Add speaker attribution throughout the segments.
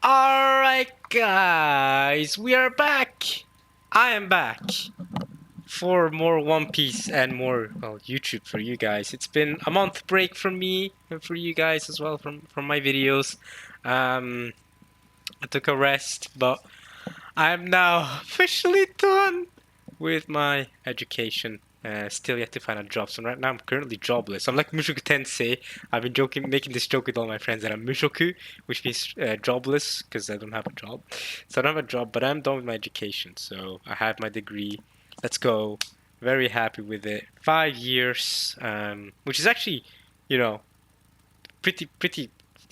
Speaker 1: Alright guys, we are back! I am back for more One Piece and more, well, YouTube for you guys. It's been a month break from me and for you guys as well from my videos. I took a rest, but I am now officially done with my education. Still yet to find a job. So right now I'm currently jobless. I'm like Mushoku Tensei. I've been making this joke with all my friends that I'm Mushoku, which means jobless because I don't have a job. So I don't have a job, but I'm done with my education. So I have my degree. Let's go. Very happy with it. 5 years, which is actually, you know, pretty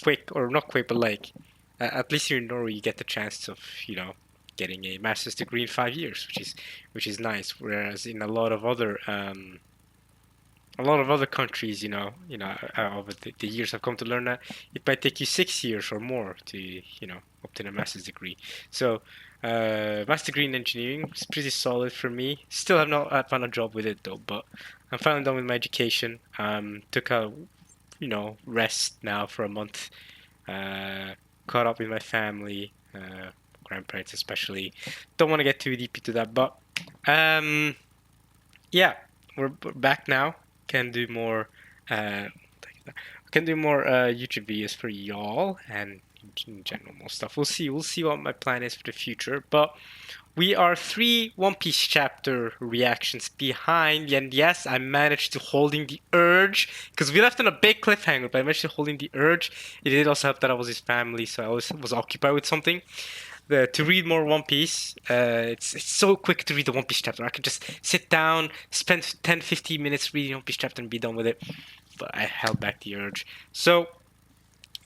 Speaker 1: quick, or not quick, but like at least here in Norway you get the chance of getting a master's degree in 5 years, which is nice. Whereas in a lot of other countries, over the years I've come to learn that it might take you 6 years or more to obtain a master's degree. So master's degree in engineering is pretty solid for me. Still have not found a job with it though, but I'm finally done with my education. Took a rest now for a month. Caught up with my family, grandparents especially. Don't want to get too deep into that, but yeah, we're back now. Can do more. Uh, can do more YouTube videos for y'all and in general more stuff. We'll see. We'll see what my plan is for the future, but. We are 3 One Piece chapter reactions behind, and yes, I managed to holding the urge, because we left on a big cliffhanger, but I managed to holding the urge. It did also help that I was his family, so I was occupied with something. To read more One Piece, it's so quick to read the One Piece chapter. I could just sit down, spend 10-15 minutes reading One Piece chapter and be done with it, but I held back the urge. So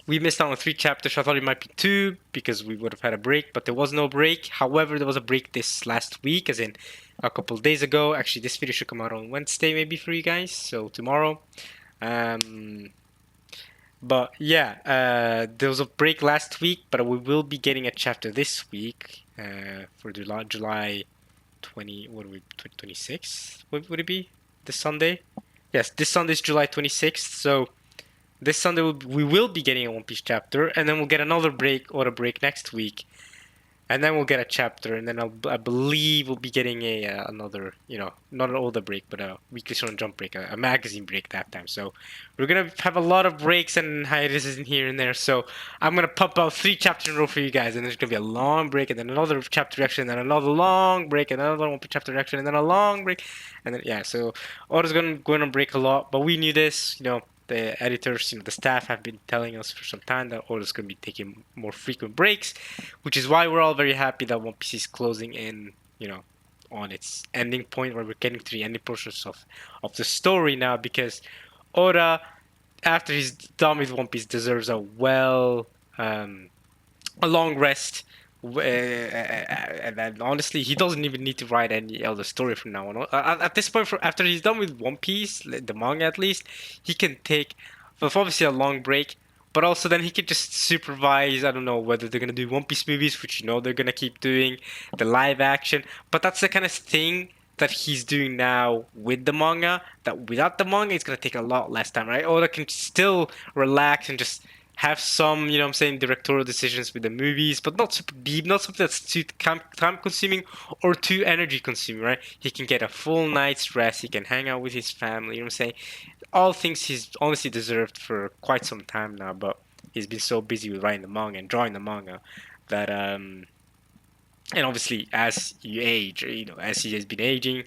Speaker 1: we missed out on 3 chapters. I thought it might be 2 because we would have had a break, but there was no break. However, there was a break this last week, as in a couple of days ago. Actually, this video should come out on Wednesday maybe for you guys, so tomorrow. But yeah, there was a break last week, but we will be getting a chapter this week for July 20, what are we, 26th? What would it be? This Sunday? Yes, this Sunday is July 26th, so this Sunday we will be getting a One Piece chapter, and then we'll get another break or a break next week, and then we'll get a chapter, and then I believe we'll be getting another, not an older break, but a Weekly Shonen Jump break, a magazine break that time. So we're gonna have a lot of breaks and hiatuses in here and there. So I'm gonna pump out 3 chapters in a row for you guys, and there's gonna be a long break, and then another chapter reaction, and then another long break, and another One Piece chapter reaction, and then a long break, and then yeah. So Oda's gonna break a lot, but we knew this, The editors, the staff have been telling us for some time that Oda's going to be taking more frequent breaks, which is why we're all very happy that One Piece is closing in, on its ending point, where we're getting to the ending portions of the story now, because Oda, after he's done with One Piece, deserves a long rest. And then honestly, he doesn't even need to write any other story from now on. At this point, after he's done with One Piece, the manga at least, he can take, well, obviously a long break, but also then he could just supervise. I don't know whether they're gonna do One Piece movies, which they're gonna keep doing, the live action, but that's the kind of thing that he's doing now with the manga. That without the manga, it's gonna take a lot less time, right? Oda can still relax and just have some, directorial decisions with the movies, but not super deep, not something that's too time consuming or too energy consuming, right? He can get a full night's rest, he can hang out with his family, you know what I'm saying? All things he's honestly deserved for quite some time now, but he's been so busy with writing the manga and drawing the manga that, and obviously as you age, as he has been aging,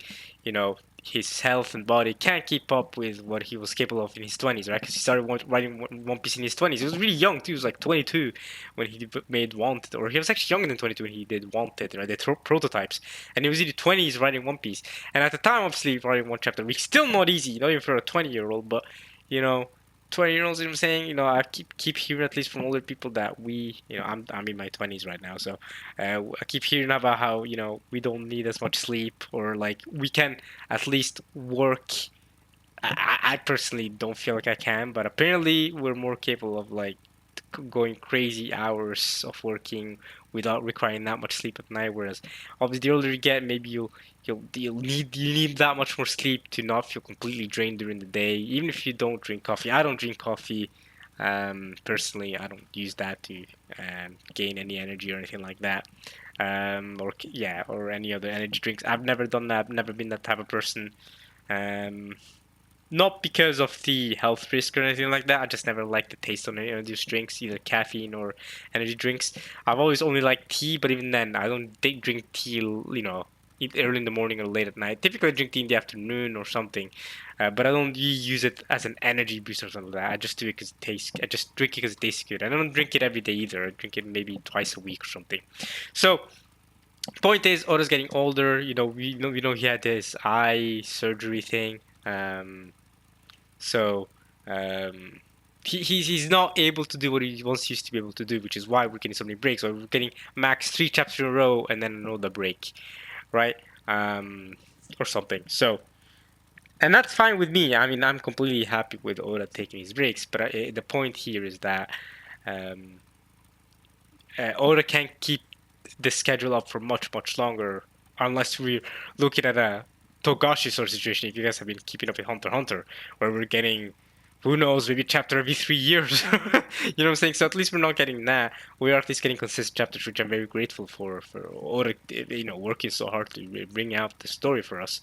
Speaker 1: his health and body can't keep up with what he was capable of in his 20s, right? Because he started writing One Piece in his 20s. He was really young too. He was like 22 when he made Wanted, or he was actually younger than 22 when he did Wanted, right? The prototypes, and he was in the 20s writing One Piece. And at the time, obviously, writing one chapter a week still not easy, not even for a 20-year-old. But 20-year-olds, you know what I'm saying? I keep hearing, at least from older people, that I'm in my 20s right now, so I keep hearing about how we don't need as much sleep, or like we can at least work. I personally don't feel like I can, but apparently we're more capable of like going crazy hours of working without requiring that much sleep at night. Whereas obviously the older you get, maybe you need that much more sleep to not feel completely drained during the day. Even if you don't drink coffee, I don't drink coffee. Personally, I don't use that to gain any energy or anything like that. Or any other energy drinks. I've never done that. I've never been that type of person. Um, Not because of the health risk or anything like that. I just never liked the taste of any of these drinks, either caffeine or energy drinks. I've always only liked tea, but even then, I don't drink tea, early in the morning or late at night. Typically, I drink tea in the afternoon or something, but I don't use it as an energy boost or something like that. I just do it because it tastes. I just drink it because it tastes good. I don't drink it every day either. I drink it maybe twice a week or something. So point is, Odo's getting older. We know he had his eye surgery thing. So um, he's not able to do what he once used to be able to do, which is why we're getting so many breaks. Or we're getting max 3 chapters in a row and then another break, right? Or something. So, and that's fine with me. I mean, I'm completely happy with Oda taking his breaks. But the point here is that um, Oda can't keep the schedule up for much longer unless we're looking at a Togashi sort of situation. If you guys have been keeping up with Hunter x Hunter, where we're getting, who knows, maybe chapter every 3 years. You know what I'm saying? So at least we're not getting that. We are at least getting consistent chapters, which I'm very grateful for Oda, working so hard to bring out the story for us.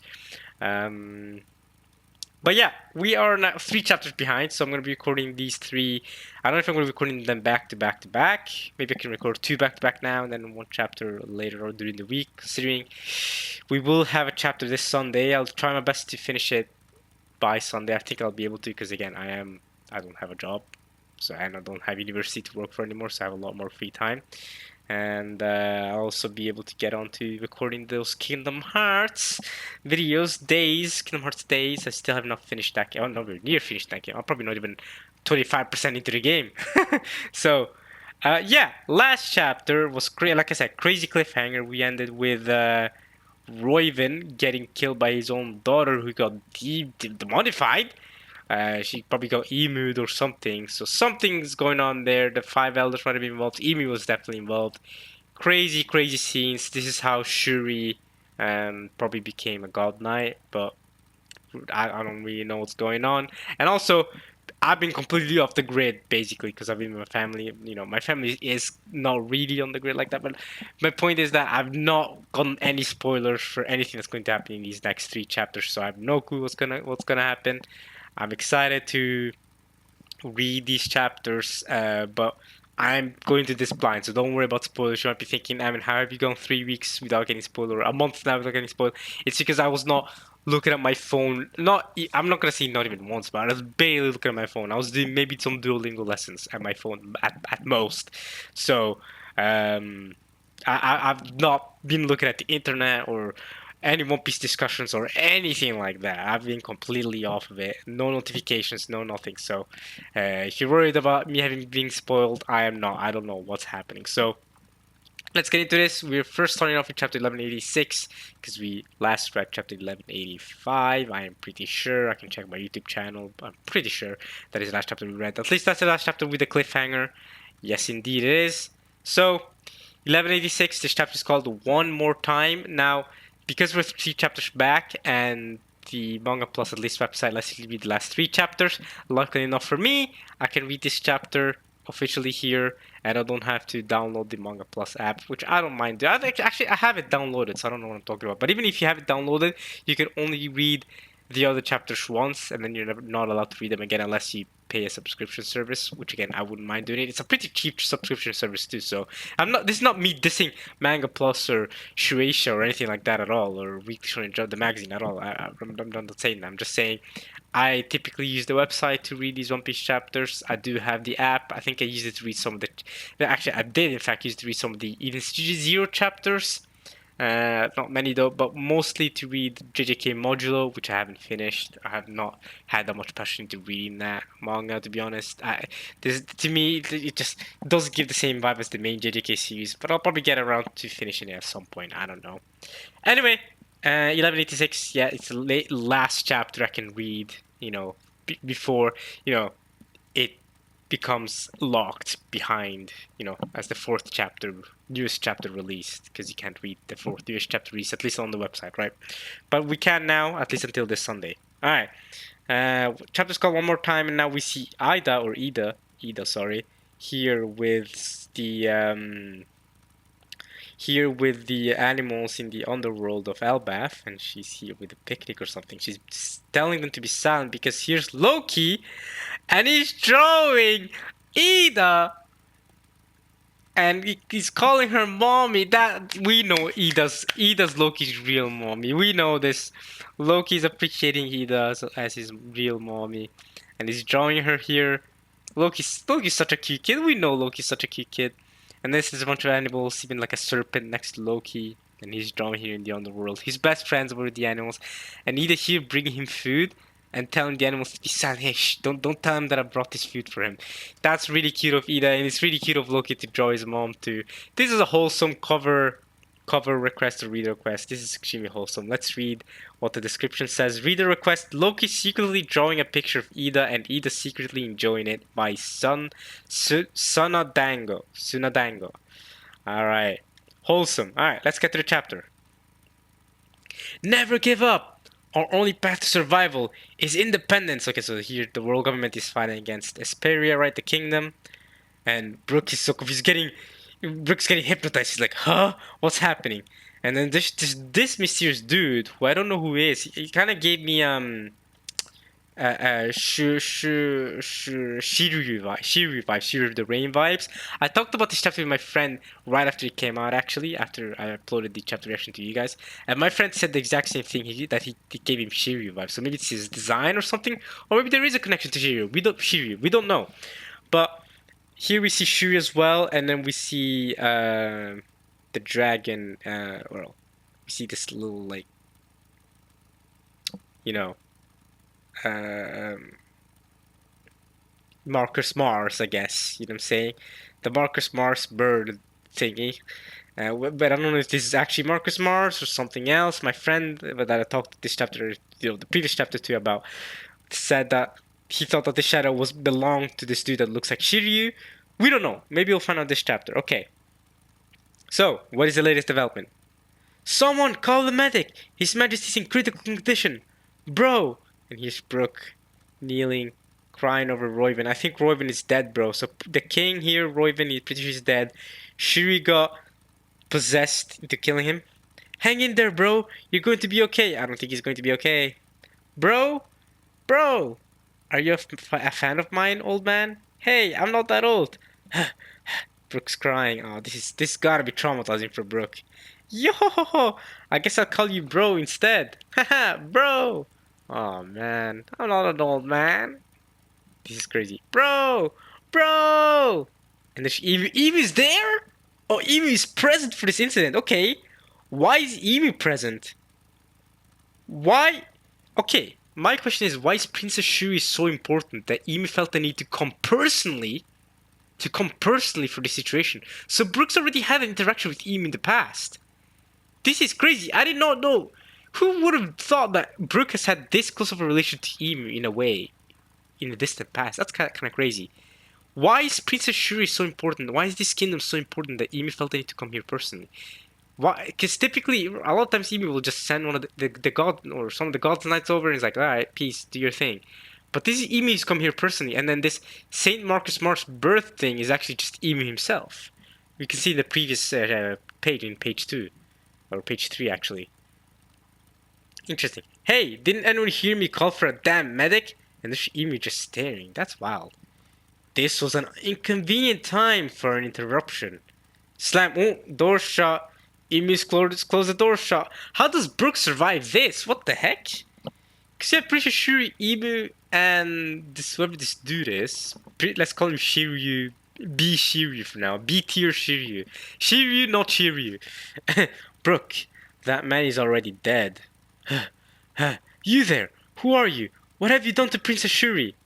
Speaker 1: But yeah, we are now 3 chapters behind, so I'm going to be recording these 3. I don't know if I'm going to be recording them back to back to back. Maybe I can record 2 back to back now and then 1 chapter later or during the week, considering we will have a chapter this Sunday. I'll try my best to finish it by Sunday. I think I'll be able to because, again, I don't have a job, and I don't have university to work for anymore, so I have a lot more free time. And I'll also be able to get on to recording those Kingdom Hearts videos, Kingdom Hearts days. I still have not finished that game. I'm nowhere near finished that game. I'm probably not even 25% into the game. So, yeah, last chapter was like I said, crazy cliffhanger. We ended with Roiven getting killed by his own daughter, who got demodified. She probably got emu'd or something. So something's going on there. The 5 elders might have been involved. Emu was definitely involved. Crazy scenes. This is how Shuri probably became a god knight, but I don't really know what's going on. And also, I've been completely off the grid basically because I've been with my family. My family is not really on the grid like that. But my point is that I've not gotten any spoilers for anything that's going to happen in these next 3 chapters, so I have no clue what's gonna happen. I'm excited to read these chapters, but I'm going to this blind, so don't worry about spoilers. You might be thinking, I mean, how have you gone 3 weeks without getting spoiled, or a month now without getting spoiled? It's because I was not looking at my phone. I'm not gonna say not even once, but I was barely looking at my phone. I was doing maybe some Duolingo lessons at my phone at most. So I've not been looking at the internet or any One Piece discussions or anything like that. I've been completely off of it. No notifications, no nothing. So if you're worried about me having being spoiled, I am not. I don't know what's happening. So let's get into this. We're first starting off with chapter 1186 because we last read chapter 1185. I am pretty sure. I can check my YouTube channel. I'm pretty sure that is the last chapter we read. At least that's the last chapter with the cliffhanger. Yes, indeed it is. So 1186, this chapter is called One More Time. Now, because we're 3 chapters back and the Manga Plus at least website lets you read the last 3 chapters, luckily enough for me, I can read this chapter officially here and I don't have to download the Manga Plus app, which I don't mind. I have it downloaded, so I don't know what I'm talking about. But even if you have it downloaded, you can only read the other chapters once, and then you're not allowed to read them again unless you pay a subscription service, which again I wouldn't mind doing it. It's a pretty cheap subscription service too, so this is not me dissing Manga Plus or Shueisha or anything like that at all, or Weekly Shonen Jump, the magazine at all. I'm not saying that. I'm just saying I typically use the website to read these One Piece chapters. I do have the app. I think I use it to read some of the. Actually, I did in fact use it to read some of the even Studio Zero chapters. Not many though, but mostly to read JJK Modulo, which I haven't finished. I have not had that much passion into reading that manga, to be honest. To me, it just doesn't give the same vibe as the main JJK series, but I'll probably get around to finishing it at some point. I don't know. Anyway, 1186, yeah, it's the last chapter I can read, before, it becomes locked behind, as the newest chapter released, because you can't read the newest chapter released, at least on the website, right? But we can now, at least until this Sunday. All right. Chapter's called One More Time, and now we see Ida, Ida, sorry, here with the here with the animals in the underworld of Elbaf, and she's here with a picnic or something. She's telling them to be silent because here's Loki, and he's drawing Ida, and he's calling her mommy. That we know Ida's Loki's real mommy. We know this. Loki's appreciating Ida as his real mommy, and he's drawing her here. Loki's such a cute kid. We know Loki's such a cute kid. And this is a bunch of animals, even like a serpent next to Loki. And he's drawn here in the underworld. His best friends were the animals. And Ida here bringing him food and telling the animals to be silent. Hey, shh, don't tell him that I brought this food for him. That's really cute of Ida, and it's really cute of Loki to draw his mom too. This is a wholesome cover request or reader request. This is extremely wholesome. Let's read what the description says. Reader request: Loki secretly drawing a picture of Ida and Ida secretly enjoying it by Sunadango. Alright. Wholesome. Alright, let's get to the chapter. Never give up! Our only path to survival is independence. Okay, so here the world government is fighting against Esperia, right? The kingdom. And Brooke is so confused. Brooke's getting hypnotized. He's like, huh? What's happening? And then this mysterious dude, who I don't know who is, he kind of gave me Shiryu the Rain vibes. I talked about this chapter with my friend right after it came out, actually, after I uploaded the chapter reaction to you guys. And my friend said the exact same thing, he gave him Shiryu vibes. So maybe it's his design or something, or maybe there is a connection to Shiryu. We don't know. But here we see Shiryu as well, and then we see the dragon, well, we see this little, like, you know, Marcus Mars, I guess. You know what I'm saying? The Marcus Mars bird thingy. But I don't know if this is actually Marcus Mars or something else. My friend that I talked this chapter, the previous chapter to about, said that he thought that the shadow belonged to this dude that looks like Shiryu. We don't know. Maybe we'll find out this chapter. Okay. So, what is the latest development? Someone call the medic! His Majesty's in critical condition! Bro! And here's Brooke, kneeling, crying over Roiven. I think Roiven is dead, bro. So the king here, Roiven, he's pretty sure he's dead. Shuri got possessed into killing him. Hang in there, bro. You're going to be okay. I don't think he's going to be okay. Bro? Bro! Are you a fan of mine, old man? Hey, I'm not that old. Brooke's crying. Oh, this gotta be traumatizing for Brooke. Yo! I guess I'll call you bro instead. Haha, bro! Oh man, I'm not an old man. This is crazy. Bro! Bro! And there's Eevee's there? Oh, Eevee is present for this incident. Okay. Why is Eevee present? Why? Okay, my question is, why is Princess Shuri so important that Eevee felt the need to come personally for this situation? So Brooks already had an interaction with Eevee in the past. This is crazy. I did not know. Who would have thought that Brooke has had this close of a relation to Emu in a way, in the distant past? That's kind of crazy. Why is Princess Shuri so important? Why is this kingdom so important that Emu felt the need to come here personally? Why? Because typically, a lot of times Emu will just send one of the god or some of the gods' knights over and he's like, alright, peace, do your thing. But this Emu's come here personally, and then this Saint Marcus Mars birth thing is actually just Emu himself. We can see the previous page in page 2, or page 3 actually. Interesting. Hey, didn't anyone hear me call for a damn medic? And there's Emu just staring. That's wild. This was an inconvenient time for an interruption. Slam. Oh, door shut. Emu's close the door shut. How does Brooke survive this? What the heck? Because I'm pretty sure Emu and whoever this dude is, let's call him Shiryu. B Shiryu for now. B tier Shiryu. Shiryu, not Shiryu. Brooke, that man is already dead. You there! Who are you? What have you done to Princess Shuri?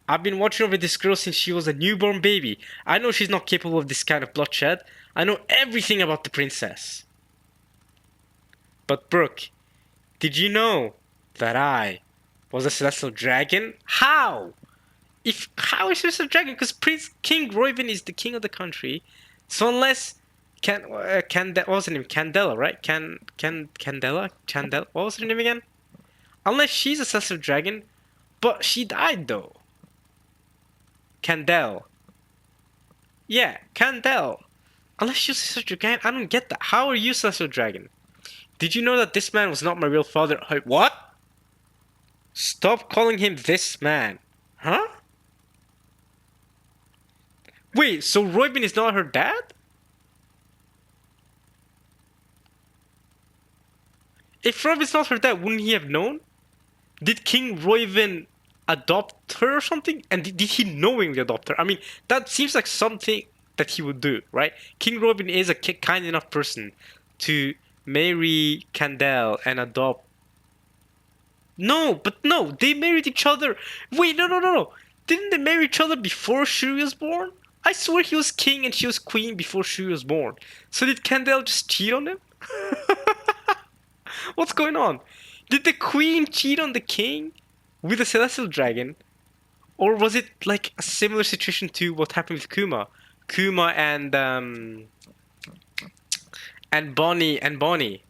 Speaker 1: I've been watching over this girl since she was a newborn baby. I know she's not capable of this kind of bloodshed. I know everything about the princess. But Brooke, did you know that I was a celestial dragon? How? How is this a dragon? Because King Roiven is the king of the country. So unless what was her name? Candela, right? Candela? What was her name again? Unless she's a celestial dragon, but she died though. Candel. Yeah, Candel. Unless you're Celestial Dragon, I don't get that. How are you Celestial Dragon? Did you know that this man was not my real father? What? Stop calling him this man. Huh? Wait, so Roybin is not her dad? If Roybin's not her dad, wouldn't he have known? Did King Royven adopt her or something? And did he knowingly adopt her? I mean, that seems like something that he would do, right? King Royven is a kind enough person to marry Candel and adopt. No, but no, they married each other. Wait, no. Didn't they marry each other before Shuri was born? I swear he was king and she was queen before Shuri was born. So did Candel just cheat on him? What's going on? Did the queen cheat on the king with a celestial dragon? Or was it like a similar situation to what happened with Kuma? Kuma and Bonnie.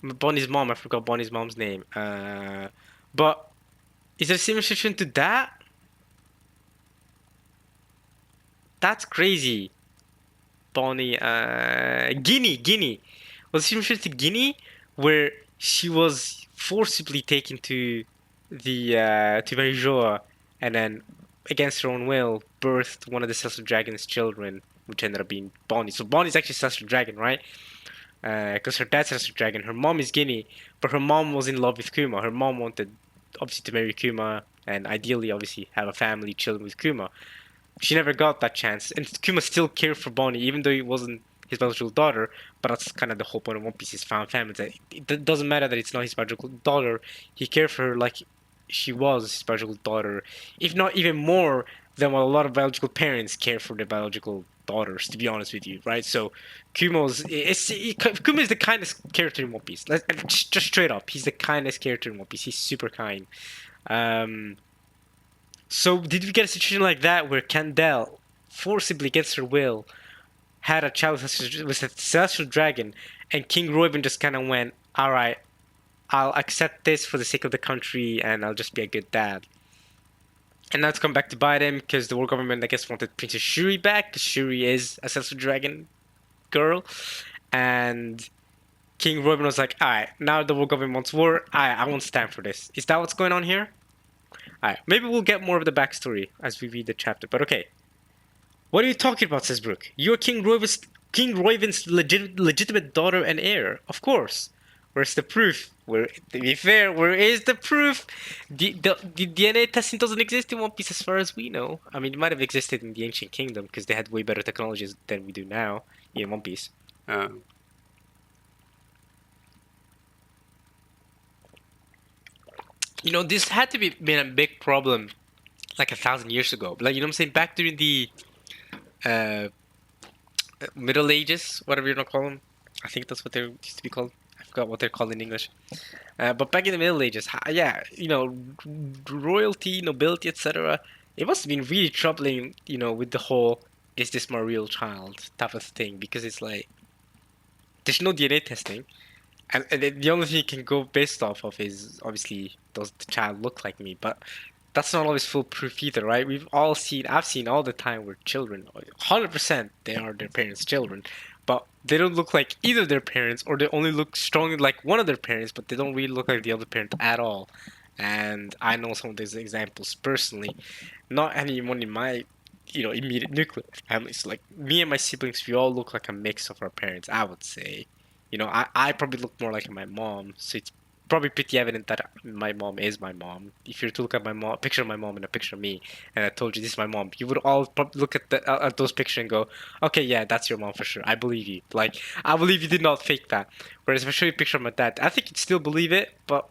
Speaker 1: Bonnie's mom, I forgot Bonnie's mom's name. But is there a similar situation to that? That's crazy. Bonnie, Guinea. Was it similar to Guinea, where she was forcibly taken to the to Marijoa, and then against her own will birthed one of the Celestial Dragon's children, which ended up being Bonnie. So Bonnie's actually Celestial Dragon, right? Because her dad's Celestial Dragon, her mom is Guinea, but her mom was in love with Kuma. Her mom wanted obviously to marry Kuma and ideally obviously have a family, children with Kuma. She never got that chance, and Kuma still cared for Bonnie, even though it wasn't his biological daughter. But that's kind of the whole point of One Piece: is found family. That it doesn't matter that it's not his biological daughter. He cared for her like she was his biological daughter, if not even more than what a lot of biological parents care for their biological daughters. To be honest with you, right? So Kuma is the kindest character in One Piece. Just straight up, he's the kindest character in One Piece. He's super kind. So did we get a situation like that where Candel, forcibly against her will, had a child with a celestial dragon, and King Royven just kind of went, "All right, I'll accept this for the sake of the country, and I'll just be a good dad." And now it's come back to bite him because the world government, I guess, wanted Princess Shuri back because Shuri is a celestial dragon girl, and King Royven was like, "All right, now the world government wants war. I won't stand for this." Is that what's going on here? Alright, maybe we'll get more of the backstory as we read the chapter, but okay. What are you talking about, says Brook? You're King Royven's legitimate daughter and heir, of course. Where's the proof? To be fair, where is the proof? The DNA testing doesn't exist in One Piece as far as we know. I mean, it might have existed in the Ancient Kingdom, because they had way better technologies than we do now in One Piece. You know, this had to be been a big problem like 1,000 years ago. Like, you know what I'm saying? Back during the Middle Ages, whatever you want to call them. I think that's what they used to be called. I forgot what they're called in English. But back in the Middle Ages, yeah, you know, royalty, nobility, etc. It must have been really troubling, you know, with the whole "is this my real child" type of thing, because it's like there's no DNA testing. And the only thing you can go based off of is obviously does the child look like me, but that's not always foolproof either, right? I've seen all the time where children, 100% they are their parents' children, but they don't look like either their parents, or they only look strongly like one of their parents, but they don't really look like the other parent at all. And I know some of these examples personally. Not anyone in my, you know, immediate nuclear families. Like me and my siblings, we all look like a mix of our parents, I would say. You know, I probably look more like my mom, so it's probably pretty evident that my mom is my mom. If you were to look at my mom, picture of my mom and a picture of me, and I told you this is my mom, you would all probably look at those pictures and go, "Okay, yeah, that's your mom for sure. I believe you. Like, I believe you did not fake that." Whereas if I show you a picture of my dad, I think you'd still believe it, but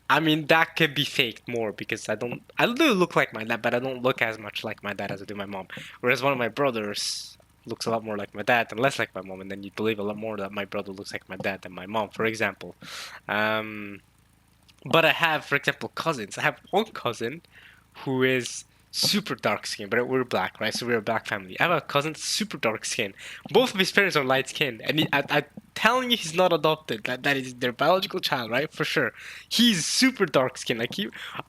Speaker 1: I mean that could be faked more because I do look like my dad, but I don't look as much like my dad as I do my mom. Whereas one of my brothers looks a lot more like my dad and less like my mom, and then you believe a lot more that my brother looks like my dad than my mom, for example. But I have, for example, cousins. I have one cousin who is super dark skin, but we're black, right? So we're a black family. I have a cousin, super dark skin. Both of his parents are light skinned, and I'm telling you, he's not adopted. That is their biological child, right? For sure. He's super dark skinned.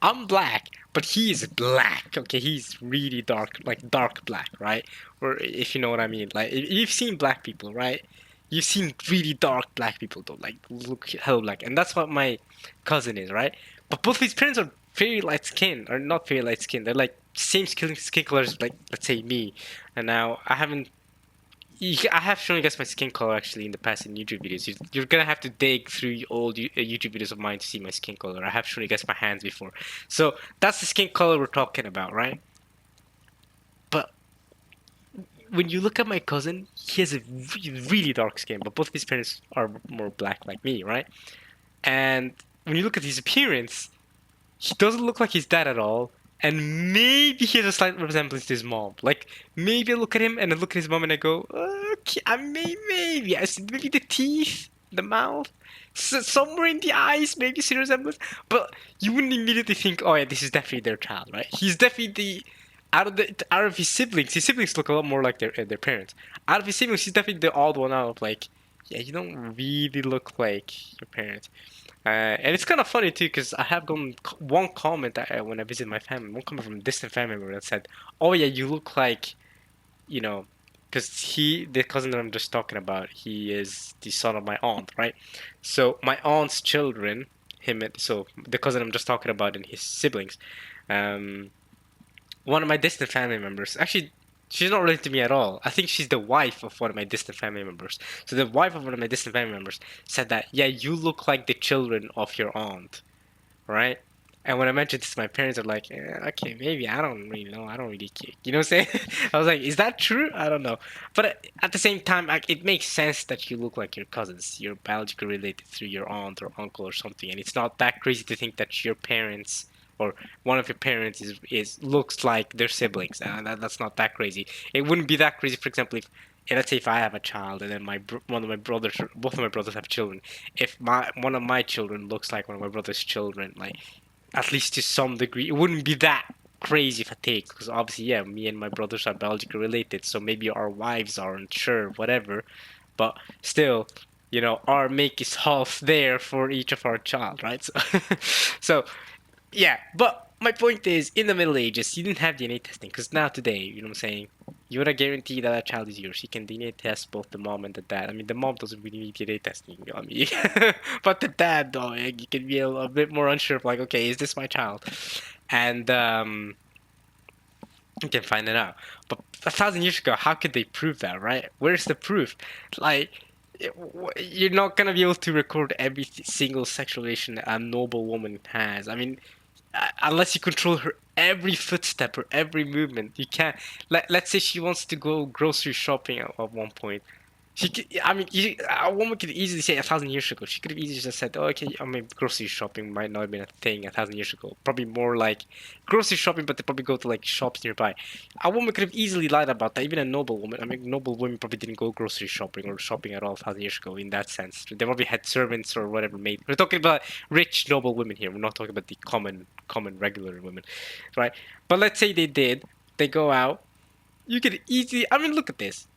Speaker 1: I'm black, but he is black. Okay, he's really dark, like dark black, right? Or if you know what I mean. Like you've seen black people, right? You've seen really dark black people, though, like look hell black, and that's what my cousin is, right? But both his parents are very light skinned, or not very light skinned. They're like same skin color as, like, let's say me. And now I have shown you guys my skin color actually in the past in YouTube videos. You're gonna have to dig through old YouTube videos of mine to see my skin color. I have shown you guys my hands before. So that's the skin color we're talking about, right? But when you look at my cousin, he has a really dark skin, but both of his parents are more black like me, right? And when you look at his appearance, he doesn't look like his dad at all. And maybe he has a slight resemblance to his mom. Like, maybe I look at him and I look at his mom and I go, okay, maybe. I see maybe the teeth, the mouth, somewhere in the eyes, maybe see resemblance. But you wouldn't immediately think, oh yeah, this is definitely their child, right? He's definitely out of his siblings look a lot more like their parents. Out of his siblings, he's definitely the odd one out. Like, yeah, you don't really look like your parents. And it's kind of funny too, because I have gotten one comment when I visit my family, one comment from a distant family member that said, "Oh yeah, you look like, you know," because the cousin that I'm just talking about, he is the son of my aunt, right? So my aunt's children, so the cousin I'm just talking about and his siblings, um, one of my distant family members. Actually, she's not related to me at all. I think she's the wife of one of my distant family members. So the wife of one of my distant family members said that, yeah, you look like the children of your aunt, right? And when I mentioned this to my parents, they're like, okay, maybe. I don't really know. I don't really care. You know what I'm saying? I was like, is that true? I don't know. But at the same time, it makes sense that you look like your cousins. You're biologically related through your aunt or uncle or something. And it's not that crazy to think that your parents or one of your parents is looks like their siblings. That's not that crazy. It wouldn't be that crazy, for example, if let's say if I have a child and then one of my brothers, both of my brothers have children. If one of my children looks like one of my brother's children, like at least to some degree, it wouldn't be that crazy if I take, because obviously, yeah, me and my brothers are biologically related, so maybe our wives aren't, sure, whatever, but still, our make is half there for each of our child, right? So, so yeah, but my point is, in the Middle Ages, you didn't have DNA testing, because now today, you know what I'm saying? You wanna guarantee that child is yours. You can DNA test both the mom and the dad. I mean, the mom doesn't really need DNA testing, I mean, but the dad, though, you can be a bit more unsure of, like, okay, is this my child? And you can find it out. But 1,000 years ago, how could they prove that, right? Where's the proof? Like, you're not gonna be able to record every single sexual relation a noble woman has. I mean, unless you control her every footstep or every movement, you can't. Let's say she wants to go grocery shopping at one point. I mean, a woman could easily say 1,000 years ago. She could have easily just said, "Oh, okay, I mean, grocery shopping might not have been a thing 1,000 years ago. Probably more like grocery shopping, but they probably go to like shops nearby." A woman could have easily lied about that. Even a noble woman. I mean, noble women probably didn't go grocery shopping or shopping at all 1,000 years ago. In that sense, they probably had servants or whatever made. We're talking about rich noble women here. We're not talking about the common regular women, right? But let's say they did. They go out. You could easily. I mean, look at this,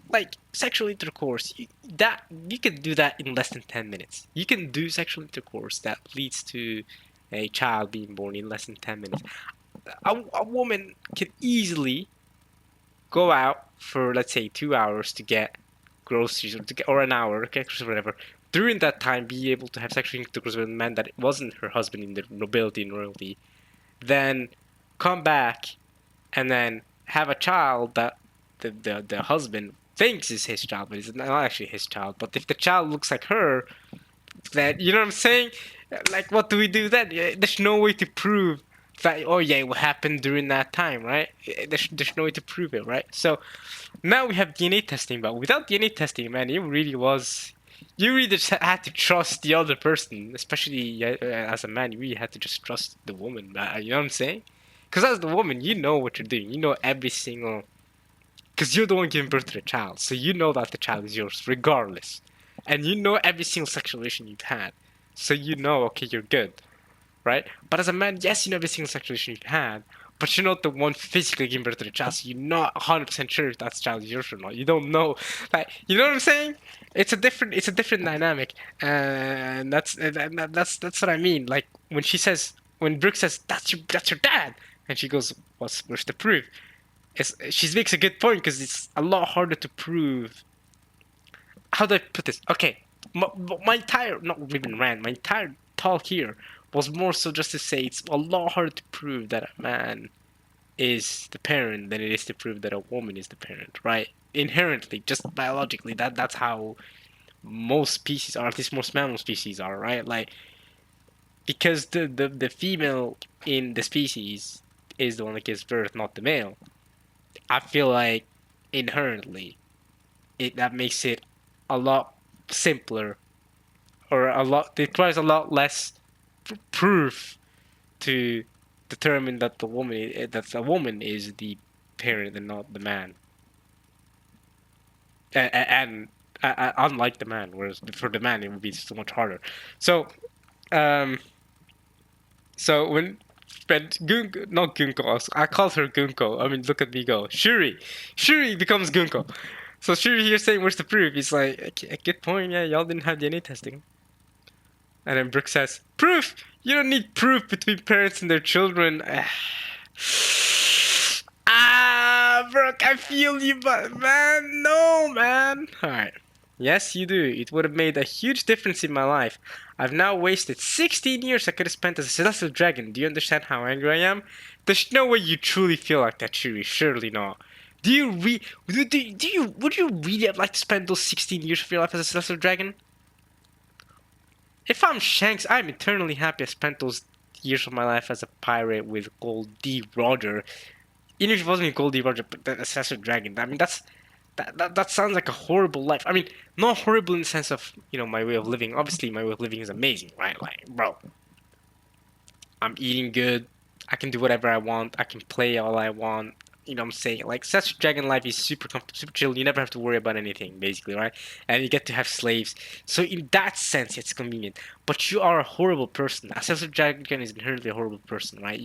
Speaker 1: like sexual intercourse, you can do that in less than 10 minutes. You can do sexual intercourse that leads to a child being born in less than 10 minutes. A woman can easily go out for, let's say, 2 hours to get groceries, or an hour, okay, or whatever. During that time, be able to have sexual intercourse with a man that wasn't her husband in the nobility and royalty, then come back and then have a child that the husband thinks is his child, but it's not actually his child. But if the child looks like her, then you know what I'm saying? Like, what do we do then? There's no way to prove that. Oh yeah, what happened during that time, right? There's no way to prove it, right? So now we have DNA testing, but without DNA testing, man, it really was. You really just had to trust the other person, especially as a man. You really had to just trust the woman. You know what I'm saying? Because as the woman, you know what you're doing. You know every single. Because you're the one giving birth to the child, so you know that the child is yours regardless. And you know every single sexual relation you've had, so you know, okay, you're good, right? But as a man, yes, you know every single sexual relation you've had, but you're not the one physically giving birth to the child, so you're not 100% sure if that child is yours or not. You don't know, like, you know what I'm saying? It's a different dynamic, and that's what I mean. Like when Brooke says that's your dad, and she goes, where's the proof? She makes a good point because it's a lot harder to prove. How do I put this? Okay, my entire, not even rant, my entire talk here was more so just to say it's a lot harder to prove that a man is the parent than it is to prove that a woman is the parent, right? Inherently, just biologically, that's how most species are, at least most mammal species are, right? Like, because the female in the species is the one that gives birth, not the male. I feel like inherently that makes it a lot simpler, or it requires a lot less proof to determine that the woman is the parent and not the man. And unlike the man, whereas for the man it would be so much harder. So, um, so when not Gunko, I called her Gunko. I mean, look at me go. Shuri becomes Gunko. So Shuri here saying, "Where's the proof?" He's like, "A good point. Yeah, y'all didn't have DNA testing." And then Brooke says, "Proof? You don't need proof between parents and their children." Brooke, I feel you, but man, no, man. Alright. Yes, you do. It would have made a huge difference in my life. I've now wasted 16 years I could have spent as a celestial dragon. Do you understand how angry I am? There's no way you truly feel like that, Shuri. Surely not. Do you would you really have liked to spend those 16 years of your life as a celestial dragon? If I'm Shanks, I'm eternally happy I spent those years of my life as a pirate with Goldie Roger. Even if it wasn't Goldie Roger, but the Assassin Dragon. I mean, that sounds like a horrible life. I mean, not horrible in the sense of, my way of living. Obviously, my way of living is amazing, right? Like, bro, I'm eating good. I can do whatever I want. I can play all I want. You know what I'm saying? Like, such dragon life is super comfortable, super chill. You never have to worry about anything, basically, right? And you get to have slaves. So in that sense, it's convenient. But you are a horrible person. A Celestial Dragon is inherently a horrible person, right?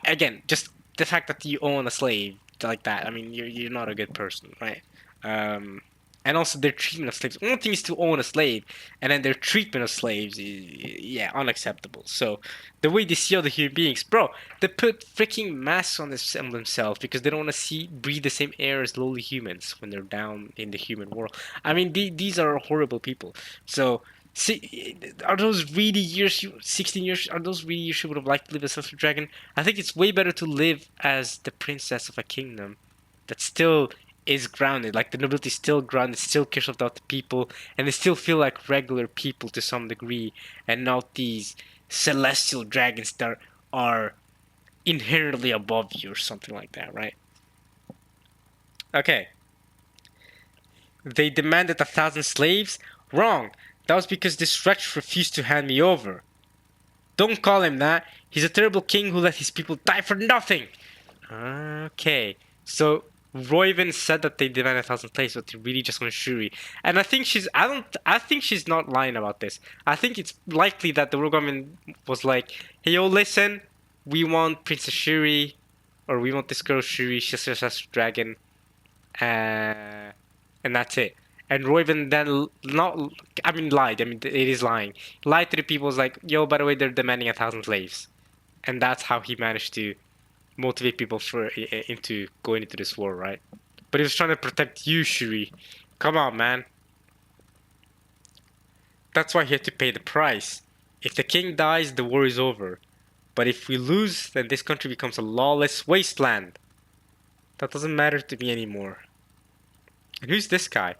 Speaker 1: Again, just the fact that you own a slave like that. I mean, you're not a good person, right? And also their treatment of slaves. One thing is to own a slave, and then their treatment of slaves is, yeah, unacceptable. So the way they see other human beings, bro, they put freaking masks on themselves because they don't want to breathe the same air as lowly humans when they're down in the human world. I mean, these are horrible people. So. See, are those really years, 16 years, are those really years you would have liked to live as Celestial Dragon? I think it's way better to live as the princess of a kingdom that still is grounded. Like, the nobility is still grounded, still cares about the people, and they still feel like regular people to some degree, and not these celestial dragons that are inherently above you or something like that, right? Okay. They demanded 1,000 slaves? Wrong. That was because this wretch refused to hand me over. Don't call him that. He's a terrible king who let his people die for nothing. Okay. So Roiven said that they demanded 1,000 slaves, but they really just want Shuri. And I think I think she's not lying about this. I think it's likely that the world government was like, hey, yo, listen, we want Princess Shuri, or we want this girl Shuri, she's a dragon, and that's it. And Roiven then lied. I mean, it is lying. Lied to the people. Was like, yo, by the way, they're demanding 1,000 slaves, and that's how he managed to motivate people into going into this war, right? But he was trying to protect you, Shuri. Come on, man. That's why he had to pay the price. If the king dies, the war is over. But if we lose, then this country becomes a lawless wasteland. That doesn't matter to me anymore. And who's this guy?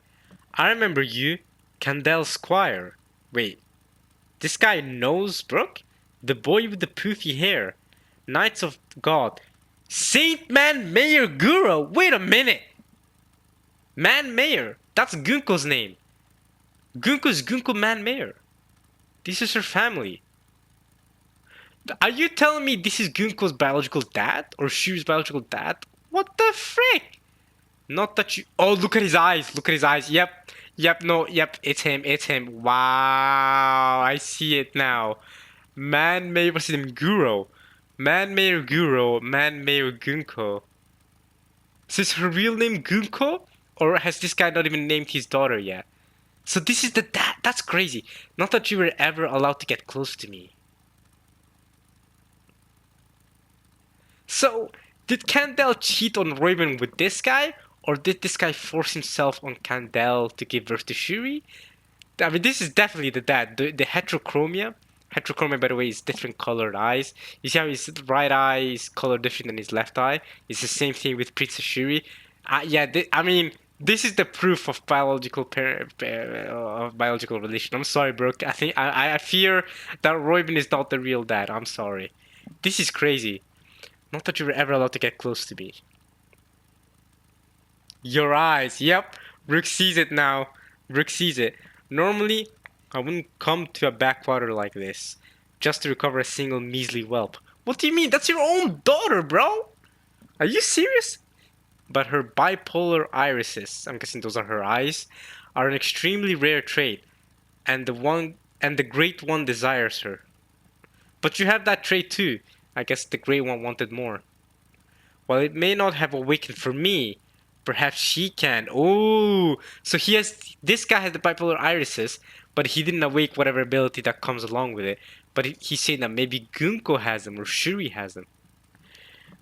Speaker 1: I remember you, Candel Squire. Wait, this guy knows Brooke? The boy with the poofy hair. Knights of God. Saint Man Mayor Guro! Wait a minute! Man Mayor! That's Gunko's name. Gunko's Gunko Man Mayor. This is her family. Are you telling me this is Gunko's biological dad? Or Shu's biological dad? What the frick? Not that you... Oh, look at his eyes. Look at his eyes. Yep. It's him. It's him. Wow. I see it now. Man Mayor was named Guro. Man-Mayor Guro, Man-Mayor Gunko. So is her real name Gunko? Or has this guy not even named his daughter yet? So this is the dad. That's crazy. Not that you were ever allowed to get close to me. So, did Kandel cheat on Royman with this guy? Or did this guy force himself on Kandel to give birth to Shuri? I mean, this is definitely the dad. The heterochromia. Heterochromia, by the way, is different colored eyes. You see how his right eye is colored different than his left eye? It's the same thing with Princess Shuri. Yeah, I mean, this is the proof of biological relation. I'm sorry, Brooke. I fear that Royman is not the real dad. I'm sorry. This is crazy. Not that you were ever allowed to get close to me. Your eyes. Yep. Brooke sees it now. Brooke sees it. Normally, I wouldn't come to a backwater like this just to recover a single measly whelp. What do you mean? That's your own daughter, bro! Are you serious? But her bipolar irises, I'm guessing those are her eyes, are an extremely rare trait, and the Great One desires her. But you have that trait too. I guess the Great One wanted more. While it may not have awakened for me, perhaps she can. Oh, so this guy has the bipolar irises, but he didn't awake whatever ability that comes along with it. But he's saying that maybe Gunko has them or Shuri has them.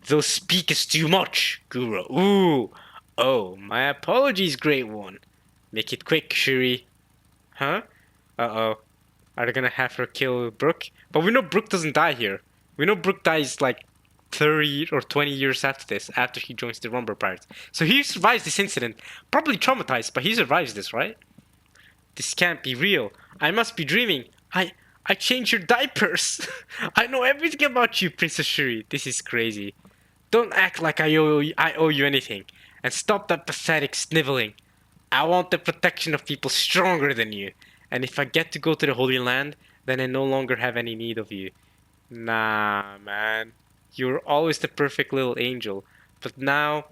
Speaker 1: Thou speakest too much, Guru. Ooh. Oh, my apologies, Great One. Make it quick, Shuri. Huh? Uh-oh. Are they gonna have her kill Brooke? But we know Brooke doesn't die here. We know Brooke dies like 30 or 20 years after this, after he joins the Rumble Pirates. So he survives this incident, probably traumatized, but he survives this, right? This can't be real. I must be dreaming. I changed your diapers. I know everything about you, Princess Shuri. This is crazy. Don't act like I owe you anything. And stop that pathetic sniveling. I want the protection of people stronger than you. And if I get to go to the Holy Land, then I no longer have any need of you. Nah, man. You were always the perfect little angel, but now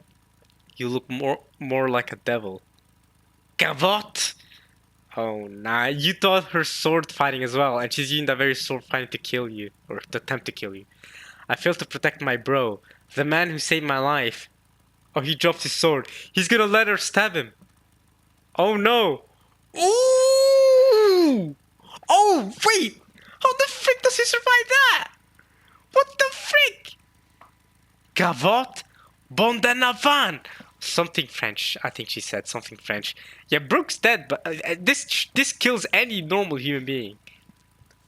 Speaker 1: you look more like a devil. Gavot! Oh, nah. You taught her sword fighting as well, and she's using that very sword fighting to kill you, or to attempt to kill you. I failed to protect my bro, the man who saved my life. Oh, he dropped his sword. He's gonna let her stab him. Oh no! Ooh! Oh, wait! How the frick does he survive that? What the frick? Gavot? Bondenavan! Something French. I think she said something French. Yeah, Brooke's dead, but this kills any normal human being.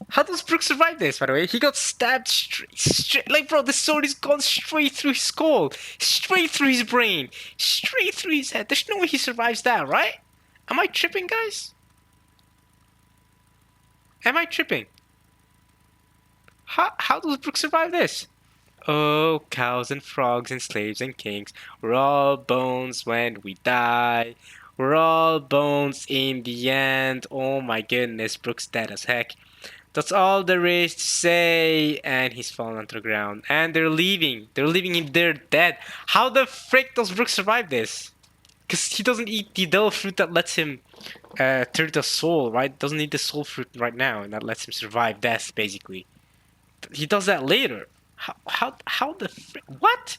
Speaker 1: How does Brooke survive this, by the way? He got stabbed straight. Like, bro, the sword is gone straight through his skull, straight through his brain, straight through his head. There's no way he survives that, right? Am I tripping, guys? Am I tripping? How does Brooke survive this? Oh, cows and frogs and slaves and kings, we're all bones when we die. We're all bones in the end. Oh my goodness, Brooke's dead as heck. That's all there is to say. And he's fallen onto the ground. And they're leaving. They're leaving him there dead. How the frick does Brooke survive this? Because he doesn't eat the devil fruit that lets him turn to soul, right? Doesn't eat the soul fruit right now, and that lets him survive death, basically. He does that later. How the frick? What?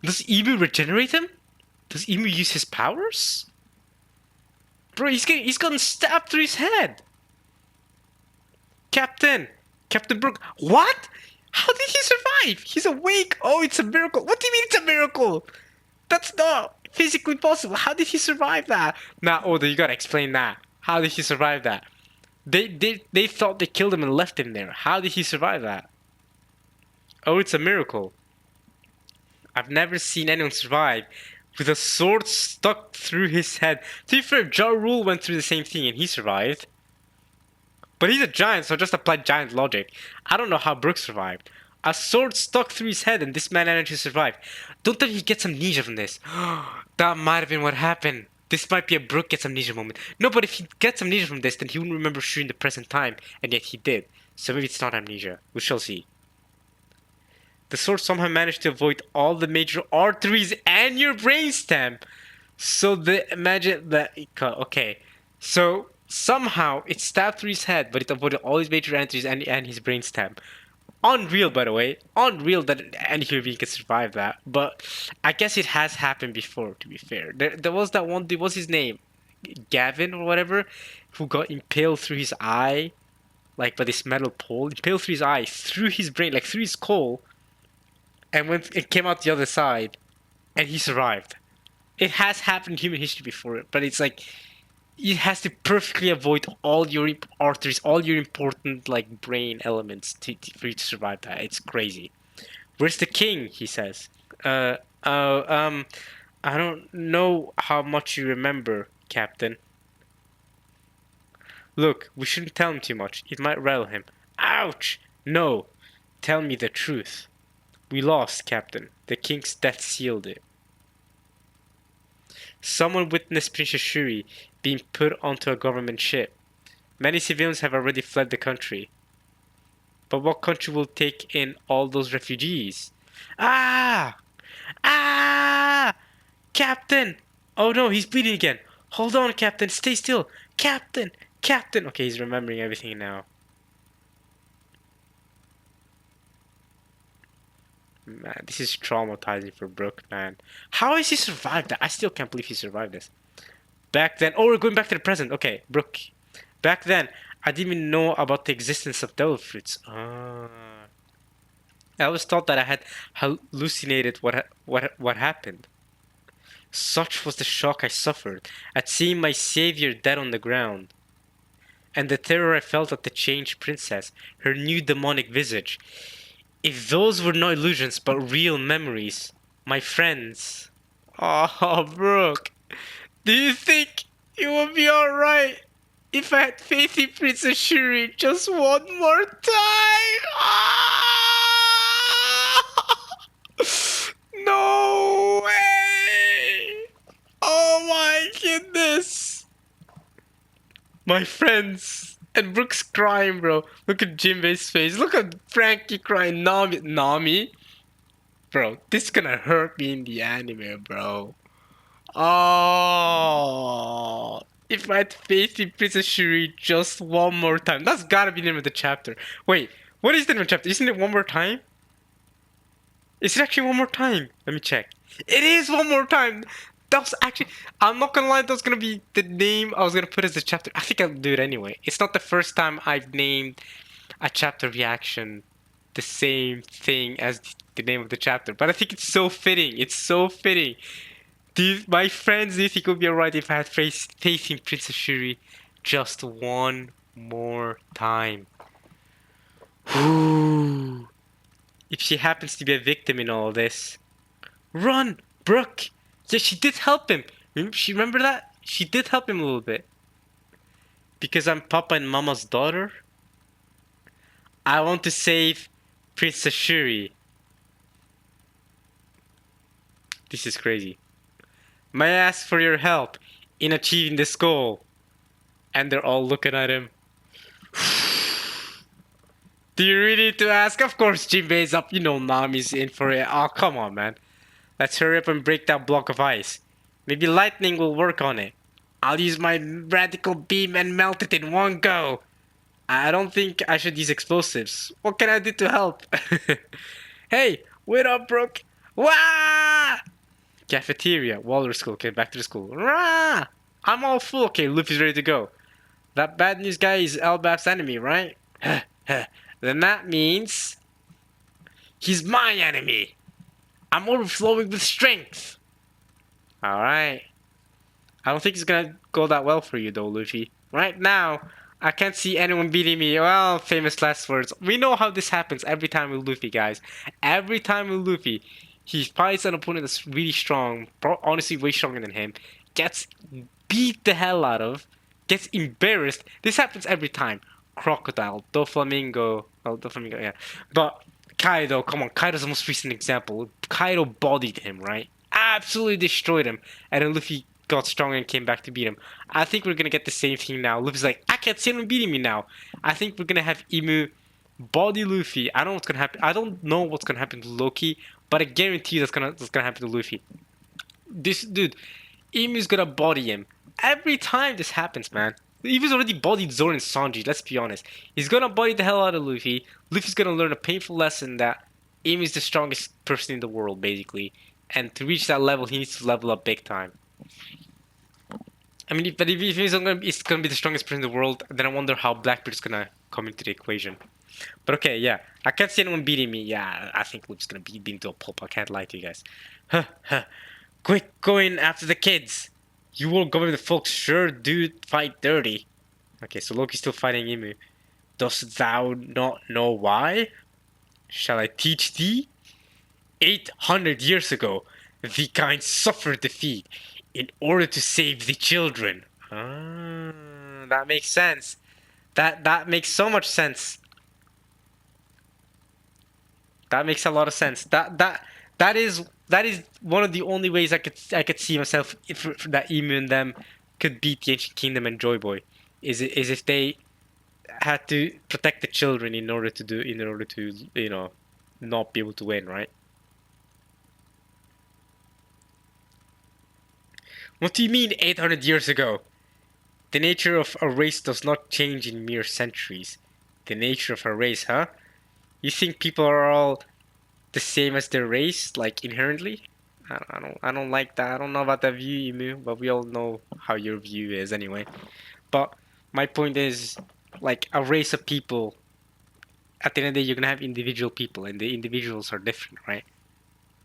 Speaker 1: Does Emu regenerate him? Does Emu use his powers? Bro, he's gotten stabbed through his head. Captain Brooke. What? How did he survive? He's awake. Oh, it's a miracle. What do you mean it's a miracle? That's not physically possible. How did he survive that? Nah, Oda, you gotta explain that. How did he survive that? They thought they killed him and left him there. How did he survive that? Oh, it's a miracle. I've never seen anyone survive with a sword stuck through his head. To be fair, Ja Rule went through the same thing and he survived. But he's a giant, so just apply giant logic. I don't know how Brooke survived. A sword stuck through his head and this man managed to survive. Don't tell me he gets amnesia from this. That might have been what happened. This might be a Brooke gets amnesia moment. No, but if he gets amnesia from this, then he wouldn't remember Shuri in the present time, and yet he did. So maybe it's not amnesia. We shall see. The sword somehow managed to avoid all the major arteries and your brainstem. So imagine that. Okay, so somehow it stabbed through his head, but it avoided all his major arteries and his brainstem. Unreal, by the way. Unreal that any human being can survive that. But I guess it has happened before, to be fair. There was that one dude, what's his name? Gavin or whatever, who got impaled through his eye, like by this metal pole, impaled through his eye, through his brain, like through his skull, and when it came out the other side, and he survived. It has happened in human history before, but it's like it has to perfectly avoid all your arteries, all your important like brain elements for you to survive that. It's crazy. Where's the king? He says. Oh, I don't know how much you remember, Captain. Look, we shouldn't tell him too much. It might rattle him. Ouch! No, tell me the truth. We lost, Captain. The king's death sealed it. Someone witnessed Princess Shuri being put onto a government ship. Many civilians have already fled the country. But what country will take in all those refugees? Ah! Ah! Captain! Oh no, he's bleeding again. Hold on, Captain. Stay still. Captain! Captain! Okay, he's remembering everything now. Man, this is traumatizing for Brook, man. How has he survived that? I still can't believe he survived this. Back then, oh, we're going back to the present. Okay, Brook. Back then, I didn't even know about the existence of devil fruits. I always thought that I had hallucinated what happened. Such was the shock I suffered at seeing my savior dead on the ground, and the terror I felt at the changed princess, her new demonic visage. If those were not illusions but real memories, my friends. Oh, Brooke, do you think it would be alright if I had faith in Princess Shuri just one more time? No way! Oh my goodness! My friends. And Brooke's crying, bro. Look at Jinbei's face. Look at Frankie crying. Nami? Bro, this is gonna hurt me in the anime, bro. Oh, if I had faith in Princess Shuri just one more time. That's gotta be the name of the chapter. Wait, what is the name of the chapter? Isn't it one more time? Is it actually one more time? Let me check. It is one more time. That was actually, I'm not gonna lie, that was gonna be the name I was gonna put as the chapter. I think I'll do it anyway. It's not the first time I've named a chapter reaction the same thing as the name of the chapter, but I think it's so fitting. It's so fitting. My friends, do you think it would be alright if I had faith in Princess Shuri just one more time? Ooh. If she happens to be a victim in all this. Run, Brooke! Yeah, she did help him. Remember that? She did help him a little bit. Because I'm Papa and Mama's daughter? I want to save Princess Shuri. This is crazy. May I ask for your help in achieving this goal? And they're all looking at him. Do you really need to ask? Of course Jinbei's up. You know Nami's in for it. Oh, come on, man. Let's hurry up and break that block of ice. Maybe lightning will work on it. I'll use my radical beam and melt it in one go. I don't think I should use explosives. What can I do to help? Hey, wait up, Brooke. Wah! Cafeteria, Walrus School. Okay, back to the school. Rah! I'm all full. Okay, Luffy's ready to go. That bad news guy is Elbaf's enemy, right? Then that means he's my enemy. I'm overflowing with strength. Alright. I don't think it's gonna go that well for you though, Luffy. Right now, I can't see anyone beating me. Well, famous last words. We know how this happens every time with Luffy, guys. Every time with Luffy, he fights an opponent that's really strong, honestly way stronger than him, gets beat the hell out of, gets embarrassed. This happens every time. Crocodile, Doflamingo, well, Doflamingo, yeah. But Kaido, come on, Kaido's the most recent example. Kaido bodied him, right? Absolutely destroyed him. And then Luffy got stronger and came back to beat him. I think we're gonna get the same thing now. Luffy's like, I can't see anyone beating me now. I think we're gonna have Imu body Luffy. I don't know what's gonna happen. I don't know what's gonna happen to Loki, but I guarantee that's gonna happen to Luffy. This dude, Imu's gonna body him. Every time this happens, man. Evil's already bodied Zoro and Sanji, let's be honest. He's gonna body the hell out of Luffy. Luffy's gonna learn a painful lesson that Amy is the strongest person in the world, basically. And to reach that level, he needs to level up big time. I mean, if he's gonna be the strongest person in the world, then I wonder how Blackbeard's gonna come into the equation. But okay, yeah. I can't see anyone beating me. Yeah, I think Luffy's gonna beat me into a pulp. I can't lie to you guys. Quick, going after the kids. You won't go with the folks. Sure, dude, fight dirty. Okay, so Loki's still fighting Emu. Dost thou not know why? Shall I teach thee? 800 years ago, the kind suffered defeat in order to save the children. Ah, that makes sense. That makes so much sense. That makes a lot of sense. That is one of the only ways I could see myself if that Emu and them could beat the Ancient Kingdom and Joy Boy, is if they had to protect the children in order to you know not be able to win, right? What do you mean 800 years ago? The nature of a race does not change in mere centuries. The nature of a race, huh? You think people are all the same as their race, like inherently? I don't like that. I don't know about that view, Emu, but we all know how your view is anyway. But my point is, like a race of people. At the end of the day, you're gonna have individual people, and the individuals are different, right?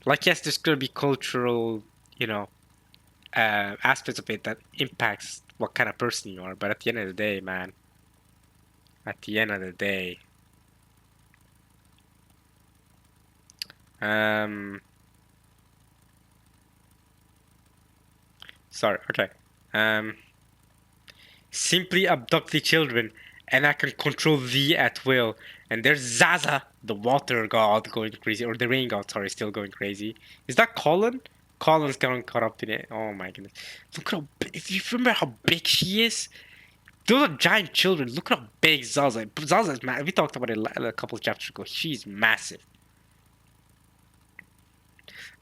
Speaker 1: Like yes, there's gonna be cultural, you know, aspects of it that impacts what kind of person you are. But at the end of the day, man, at the end of the day, sorry, okay, simply abduct the children, and I can control thee at will. And there's Zaza, the water god, going crazy, or the rain god, sorry, still going crazy. Is that Colin? Colin's getting caught up in it. Oh my goodness. Look how big, if you remember how big she is, those are giant children. Look how big Zaza is. Zaza is massive. We talked about it a couple of chapters ago. She's massive.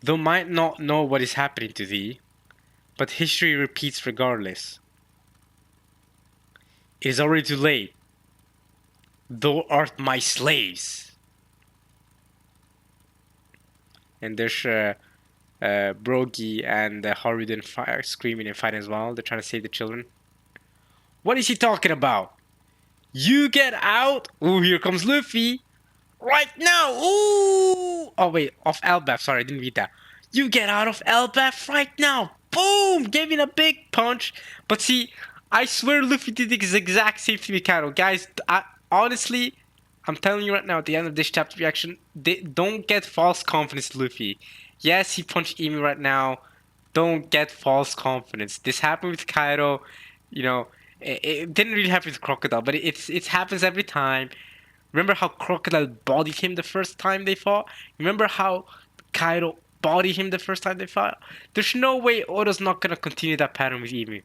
Speaker 1: Thou might not know what is happening to thee, but history repeats regardless. It is already too late. Thou art my slaves. And there's Brogy and Haruden screaming and fighting as well. They're trying to save the children. What is he talking about? You get out! Ooh, here comes Luffy. Right now! Ooh! Oh wait, off Elbaf. Sorry, I didn't read that. You get out of Elbaf right now! Boom! Gave him a big punch. But see, I swear Luffy did the exact same thing with Kaido. Guys, honestly, I'm telling you right now at the end of this chapter reaction, don't get false confidence, Luffy. Yes, he punched Emi right now. Don't get false confidence. This happened with Kaido. You know, it didn't really happen with Crocodile, but it happens every time. Remember how Crocodile bodied him the first time they fought? Remember how Kaido bodied him the first time they fought? There's no way Oda's not gonna continue that pattern with Emi.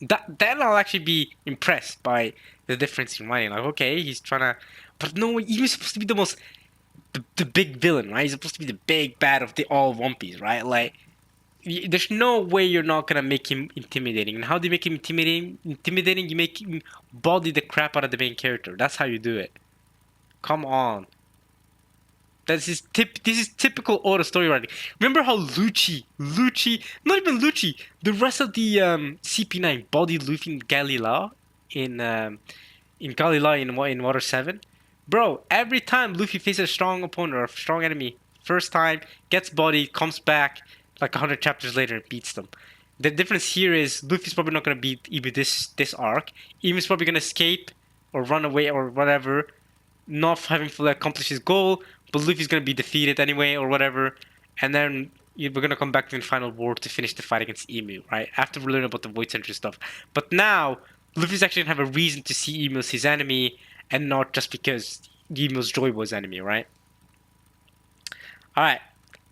Speaker 1: Then I'll actually be impressed by the difference in writing. Like, okay, he's trying to, but no, Emi's supposed to be the big villain, right? He's supposed to be the big bad of all One Piece, right? Like, there's no way you're not gonna make him intimidating. And how do you make him intimidating? Intimidating, you make him body the crap out of the main character. That's how you do it. Come on. This is typical Oda story writing. Remember how Lucci, not even Lucci, the rest of the CP9 bodied Luffy in Galileo in Water 7? Bro, every time Luffy faces a strong opponent or a strong enemy, first time, gets bodied, comes back like 100 chapters later and beats them. The difference here is Luffy's probably not going to beat Ibu this arc. Ibu's probably going to escape or run away or whatever, not having fully accomplished his goal, but Luffy's going to be defeated anyway or whatever. And then we're going to come back to the final war to finish the fight against Emu, right? After we learn about the Void Century stuff. But now, Luffy's actually going to have a reason to see Emu as his enemy and not just because Emu's Joy Boy's enemy, right? Alright.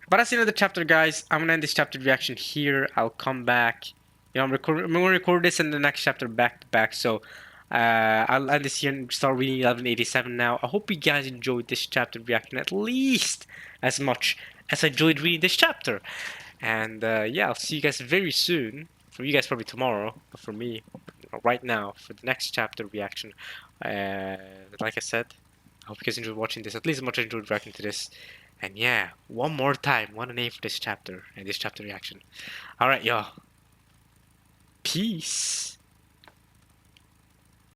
Speaker 1: But that's the end of the chapter, guys. I'm going to end this chapter reaction here. I'll come back. You know, I'm going to record this and the next chapter back to back. So, I'll end this here and start reading 1187 now. I hope you guys enjoyed this chapter reaction at least as much as I enjoyed reading this chapter. And, yeah, I'll see you guys very soon. For you guys, probably tomorrow. But for me, right now for the next chapter reaction. Like I said, I hope you guys enjoyed watching this at least as much as I enjoyed reacting to this. And yeah, one more time, what a name for this chapter and this chapter reaction. All right, y'all. Peace.